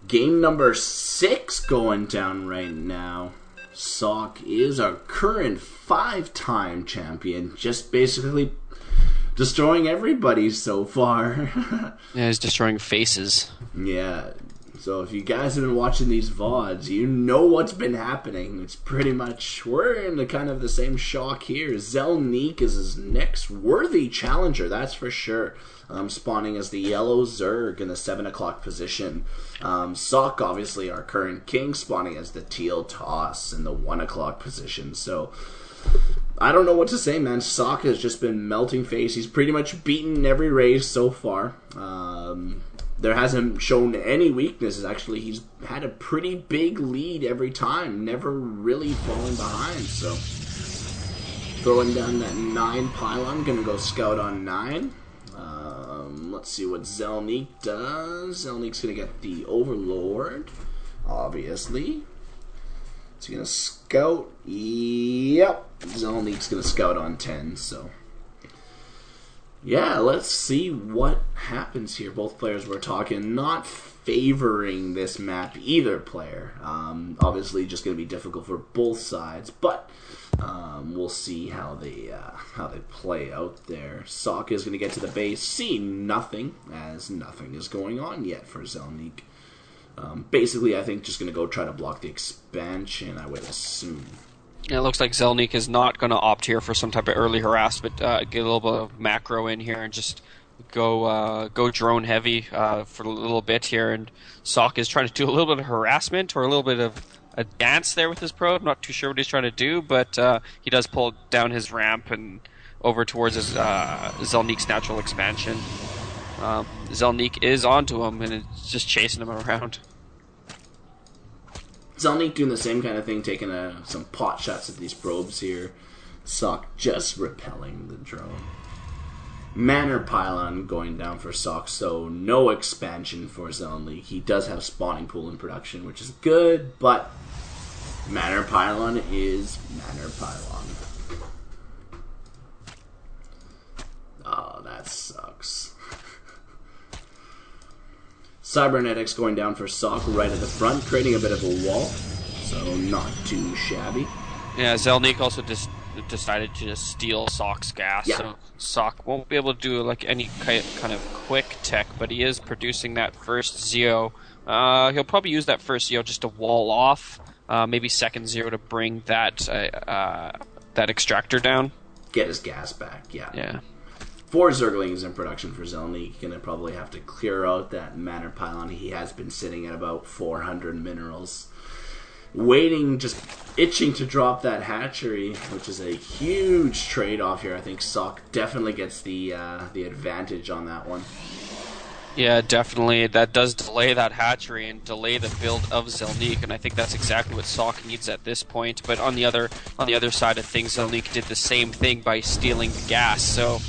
Game number 6 going down right now. Socke is our current 5-time champion, just basically destroying everybody so far. Yeah, he's destroying faces. Yeah, so if you guys have been watching these VODs, you know what's been happening. It's pretty much, we're in the kind of the same shock here. Zelniq is his next worthy challenger, that's for sure. Spawning as the yellow Zerg in the 7 o'clock position. Socke, obviously our current king, spawning as the teal Toss in the 1 o'clock position. So I don't know what to say, man. Socke has just been melting face. He's pretty much beaten every race so far. There hasn't shown any weaknesses, actually. He's had a pretty big lead every time, never really falling behind. So throwing down that 9 pylon, gonna go scout on 9. Let's see what Zelniq does. Zelniq's gonna get the Overlord, obviously. Is he gonna scout? Yep. Zelniq's gonna scout on 10, so yeah, let's see what happens here. Both players were talking, not favoring this map, either player. Obviously just going to be difficult for both sides, but we'll see how they play out there. Socke is going to get to the base, see nothing, as nothing is going on yet for Zelniq. Basically, I think just going to go try to block the expansion, I would assume. Yeah, it looks like Zelniq is not going to opt here for some type of early harassment. Get a little bit of macro in here and just go drone heavy for a little bit here. And Socke is trying to do a little bit of harassment or a little bit of a dance there with his probe. I'm not too sure what he's trying to do, but he does pull down his ramp and over towards his Zelniq's natural expansion. Zelniq is onto him and it's just chasing him around. Zelniq doing the same kind of thing, taking some pot shots at these probes here. Socke just repelling the drone. Manor Pylon going down for Socke, so no expansion for Zelniq. He does have spawning pool in production, which is good, but Manor Pylon is Manor Pylon. Oh, that sucks. Cybernetics going down for Socke right at the front, creating a bit of a wall, so not too shabby. Yeah, Zelniq also decided to just steal Socke's gas, so Socke won't be able to do like any kind of quick tech, but he is producing that first Zeo. He'll probably use that first Zeo just to wall off, maybe second Zeo to bring that extractor down. Get his gas back, yeah. Yeah. 4 Zerglings in production for Zelniq. Gonna probably have to clear out that Manor Pylon. He has been sitting at about 400 minerals. Waiting, just itching to drop that hatchery, which is a huge trade-off here. I think Socke definitely gets the advantage on that one. Yeah, definitely. That does delay that hatchery and delay the build of Zelniq, and I think that's exactly what Socke needs at this point. But on the other side of things, Zelniq did the same thing by stealing the gas, so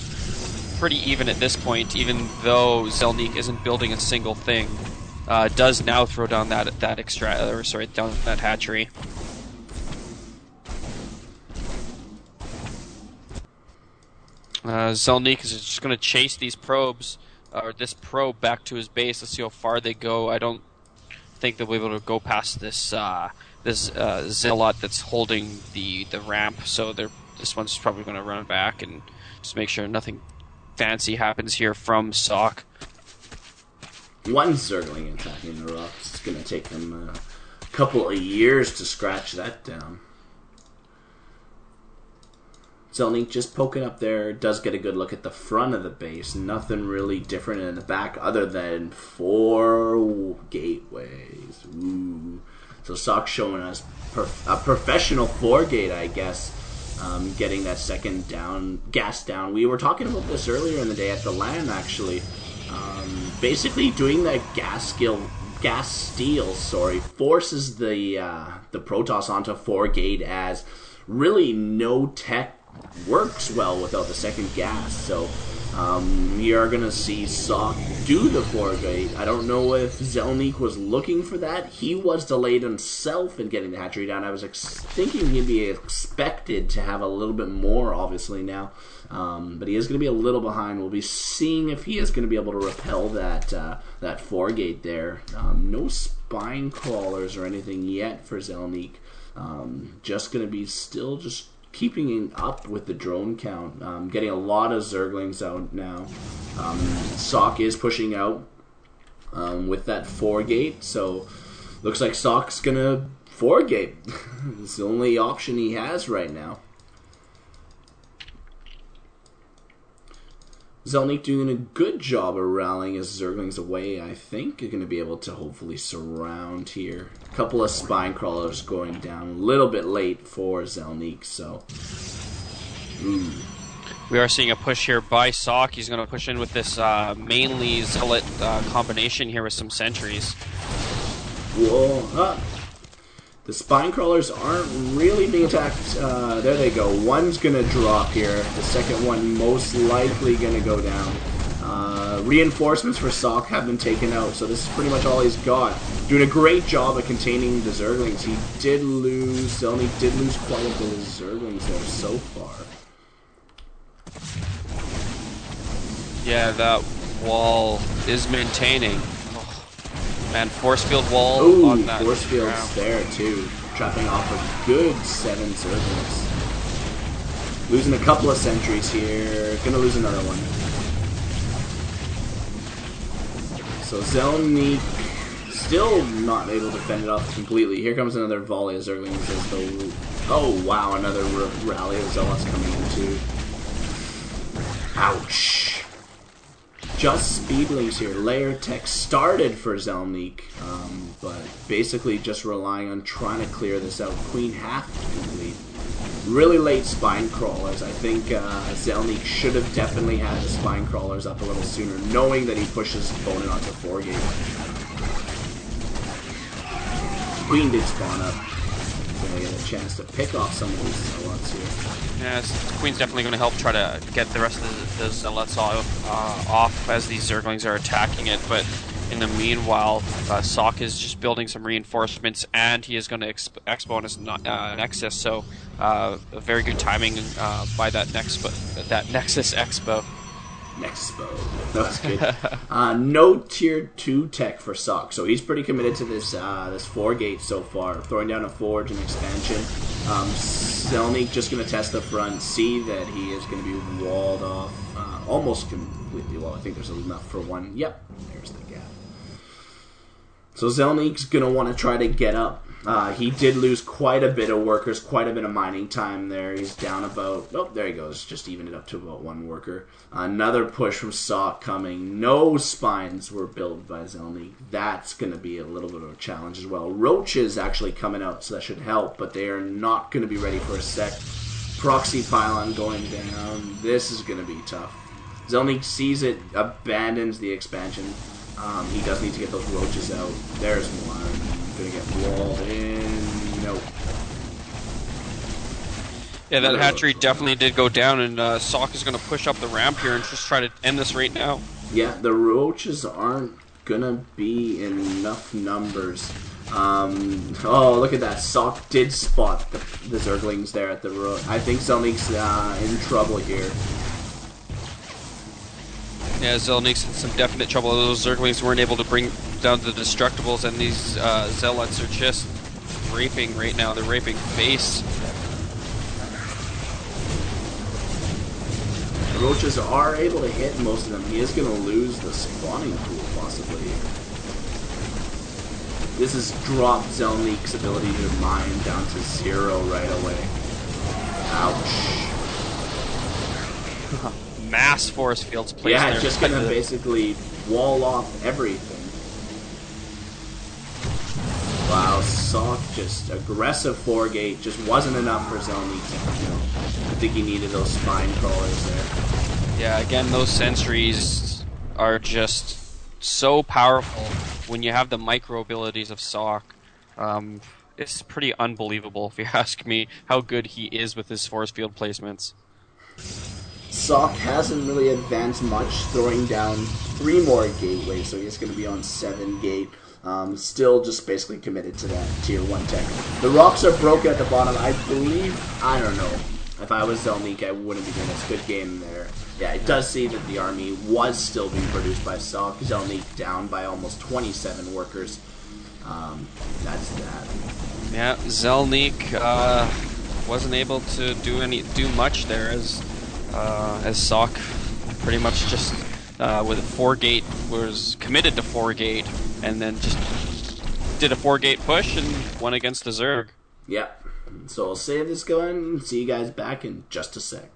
pretty even at this point, even though Zelniq isn't building a single thing. Does now throw down down that hatchery. Zelniq is just going to chase these probes, or this probe back to his base. Let's see how far they go. I don't think they'll be able to go past this zealot that's holding the ramp. So this one's probably going to run back and just make sure nothing fancy happens here from Socke. 1 Zergling attacking the rocks. It's going to take them a couple of years to scratch that down. Zelniq just poking up there. Does get a good look at the front of the base. Nothing really different in the back other than 4 gateways. Ooh. So Socke showing us a professional 4-gate, I guess. Getting that second gas down. We were talking about this earlier in the day at the LAN, actually. Basically, doing that gas steal, forces the Protoss onto 4-gate, as really no tech works well without the second gas. So You are going to see Socke do the 4-gate. I don't know if Zelniq was looking for that. He was delayed himself in getting the hatchery down. I was thinking he'd be expected to have a little bit more, obviously, now. But he is going to be a little behind. We'll be seeing if he is going to be able to repel that 4-gate there. No spine crawlers or anything yet for Zelniq. Just going to be still just keeping up with the drone count. Getting a lot of Zerglings out now. Socke is pushing out with that 4-gate, so looks like Socke's going to 4-gate. It's the only option he has right now. Zelniq doing a good job of rallying his Zerglings away, I think. You're going to be able to hopefully surround here. A couple of spine crawlers going down a little bit late for Zelniq, so... Ooh. We are seeing a push here by Socke. He's going to push in with this mainly Zealot combination here with some sentries. Whoa, the spine crawlers aren't really being attacked. There they go. One's going to drop here. The second one most likely going to go down. Reinforcements for Socke have been taken out, so this is pretty much all he's got. Doing a great job of containing the Zerglings. He did lose, Zelniq did lose quite a bit of Zerglings there so far. Yeah, that wall is maintaining. And force field wall on that. Force field's there too. Trapping off a good 7 Zerglings. Losing a couple of sentries here. Gonna lose another one. So Zelniq still not able to fend it off completely. Here comes another volley of Zerglings as the... Oh wow, another rally of Zealots coming in too. Ouch. Just speedlings here. Layer tech started for Zelniq, but basically just relying on trying to clear this out. Queen half complete. Really late spine crawlers. I think Zelniq should have definitely had the spine crawlers up a little sooner, knowing that he pushes his opponent onto 4-gate. Queen did spawn up. Gonna get a chance to pick off some of these Zealots here. Yeah, Queen's definitely going to help try to get the rest of the Zealots off as these Zerglings are attacking it, but in the meanwhile, Socke is just building some reinforcements, and he is going to expo on his Nexus, so very good timing by that Nexus Expo. Nexpo. That was good. No tier 2 tech for Socke, so he's pretty committed to this 4-gate so far. Throwing down a forge and expansion. Zelniq just going to test the front, see that he is going to be walled off almost completely. Well, I think there's enough for one. Yep, there's the gap. So Zelniq's going to want to try to get up. He did lose quite a bit of workers, quite a bit of mining time there. He's down about... Oh, there he goes. Just evened it up to about 1 worker. Another push from Socke coming. No spines were built by Zelniq. That's going to be a little bit of a challenge as well. Roaches actually coming out, so that should help, but they are not going to be ready for a sec. Proxy pylon going down. This is going to be tough. Zelniq sees it, abandons the expansion. He does need to get those roaches out. There's one. Gonna get walled in. Nope. Yeah, that hatchery definitely did go down, and Socke is going to push up the ramp here and just try to end this right now. Yeah, the roaches aren't gonna be in enough numbers. Oh, look at that. Socke did spot the Zerglings there at the road. I think Zelniq's in trouble here. Yeah, Zelniq's in some definite trouble. Those Zerglings weren't able to bring down the Destructibles, and these Zealots are just raping right now. They're raping base. The roaches are able to hit most of them. He is going to lose the spawning pool, possibly. This has dropped Zelniq's ability to mine down to 0 right away. Ouch. Mass force fields placed there. Yeah, it's just going to basically wall off everything. Wow, Socke just aggressive 4-gate just wasn't enough for Zelniq to handle. I think he needed those spine crawlers there. Yeah, again, those sentries are just so powerful when you have the micro abilities of Socke. It's pretty unbelievable, if you ask me, how good he is with his force field placements. Socke hasn't really advanced much, throwing down 3 more gateways, so he's going to be on 7 gate. Still just basically committed to that tier 1 tech. The rocks are broken at the bottom. I believe, I don't know. If I was Zelniq, I wouldn't be doing this. Good game there. Yeah, it does see that the army was still being produced by Socke. Zelniq down by almost 27 workers. That's that. Yeah, Zelniq wasn't able to do much there as Socke pretty much just with a 4-gate was committed to 4-gate and then just did a 4-gate push and won against the Zerg. Yep. So I'll save this going and see you guys back in just a sec.